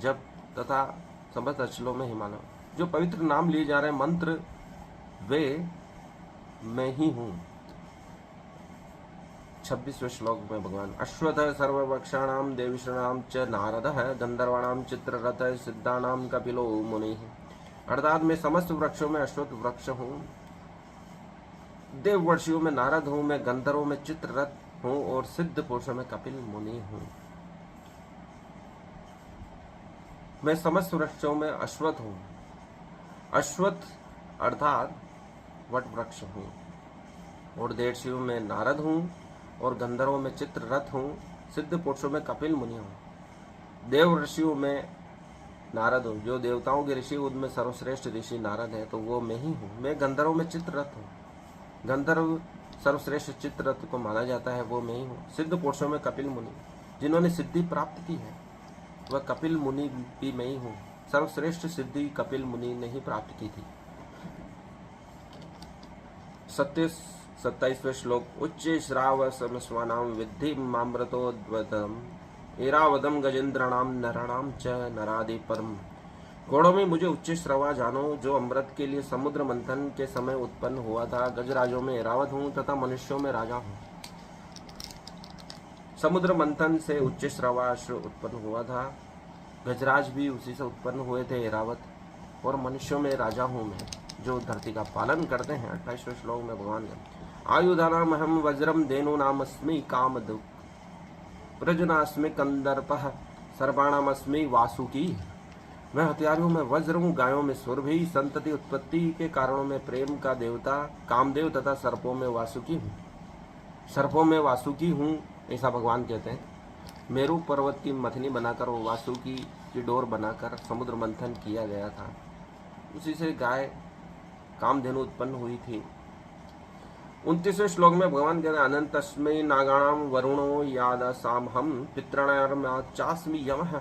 जप तथा समस्त अचलों में हिमालय। जो पवित्र नाम लिए जा रहे हैं मंत्र वे मैं ही हूँ। 26वें श्लोक में भगवान अश्वथ सर्ववृक्षाणाम देवीषणाम च नारदः गंधर्वाणाम चित्ररथ सिद्धानाम कपिलो मुनि। अर्थात मैं समस्त वृक्षों में अश्वत्थ वृक्ष हूँ, देववर्षियों में नारद हूँ, मैं गंधर्वों में चित्ररथ हूँ और सिद्ध पुरुषों में कपिल मुनि हूँ। मैं समस्त वृक्षों में अश्वत्थ हूँ। अश्वत्थ अर्थात वट वृक्ष हूँ और देवर्षियों में नारद हूँ और गंधर्वों में चित्ररथ हूँ, सिद्ध पुरुषों में कपिल मुनि हूँ। देव ऋषियों में नारद हूँ, जो देवताओं के ऋषि उनमें सर्वश्रेष्ठ ऋषि नारद है तो वो मैं ही हूँ। मैं गंधर्वों में चित्ररथ हूँ, गंधर्व सर्वश्रेष्ठ चित्ररथ को माना जाता है, वो मैं ही हूँ। सिद्ध पुरुषों में कपिल मुनि, जिन्होंने सिद्धि प्राप्त की है वह कपिल मुनि भी मैं ही हूँ। सर्वश्रेष्ठ सिद्धि कपिल मुनि ने ही प्राप्त की थी। 27वें श्लोक उच्च श्राव समस्वानाम विद्धि मामृतोद्वतम एरावदम गजेंद्रणाम नराणाम च नरादि परम। घोड़ों में मुझे उच्च श्रवा जानो, जो अमृत के लिए समुद्र मंथन के समय उत्पन्न हुआ था। गजराजों में ऐरावत हूँ तथा मनुष्यों में राजा हूँ। समुद्र मंथन से उच्च श्रवाश्व उत्पन्न हुआ था, गजराज भी उसी से उत्पन्न हुए थे ऐरावत, और मनुष्यों में राजा हूँ मैं, जो धरती का पालन करते हैं। 28वें श्लोक में भगवान आयुधानाम हम वज्रम धेनु नामस्मि कामदुक प्रजनास्मि कंदर्पः सर्वाणामस्मि वासुकी। मैं हथियारों में वज्र हूँ, गायों में सुरभि, संतति उत्पत्ति के कारणों में प्रेम का देवता कामदेव तथा सर्पों में वासुकी हूँ। सर्पों में वासुकी हूँ ऐसा भगवान कहते हैं। मेरू पर्वत की मथनी बनाकर वो वासुकी की डोर बनाकर समुद्र मंथन किया गया था, उसी से गाय कामधेनु उत्पन्न हुई थी। 29वें श्लोक में भगवान कहते हैं अनंतस्मै नागाणाम वरुणो यादसाम हम पितृणाचास्मि यमः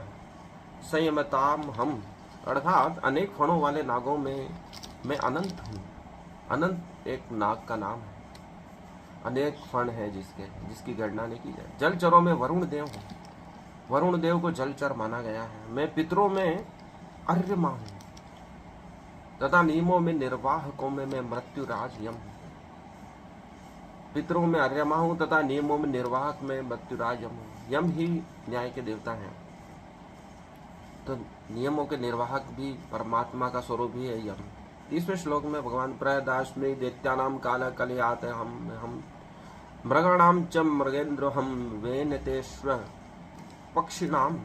संयमताम हम। अर्थात अनेक फणों वाले नागों में मैं अनंत हूँ। अनंत एक नाग का नाम है, अनेक फण है जिसकी गणना नहीं की जाए। जलचरों में वरुण देव हूँ, वरुण देव को जलचर माना गया है। मैं पितरों में अर्यमा हूँ तथा नियमों में निर्वाहकों में मैं मृत्युराज यम हूँ। पितरों में अर्यमा हूँ तथा नियमों में निर्वाहक में मृत्युराज यम हूँ। यम ही न्याय के देवता हैं, तो नियमों के निर्वाहक भी परमात्मा का स्वरूप ही है यम। 30वें श्लोक में भगवान प्रदास्मि दैत्यानाम काल कलयात हम मृगाणाम च मृगेन्द्र हम वेनतेश्वर पक्षिणाम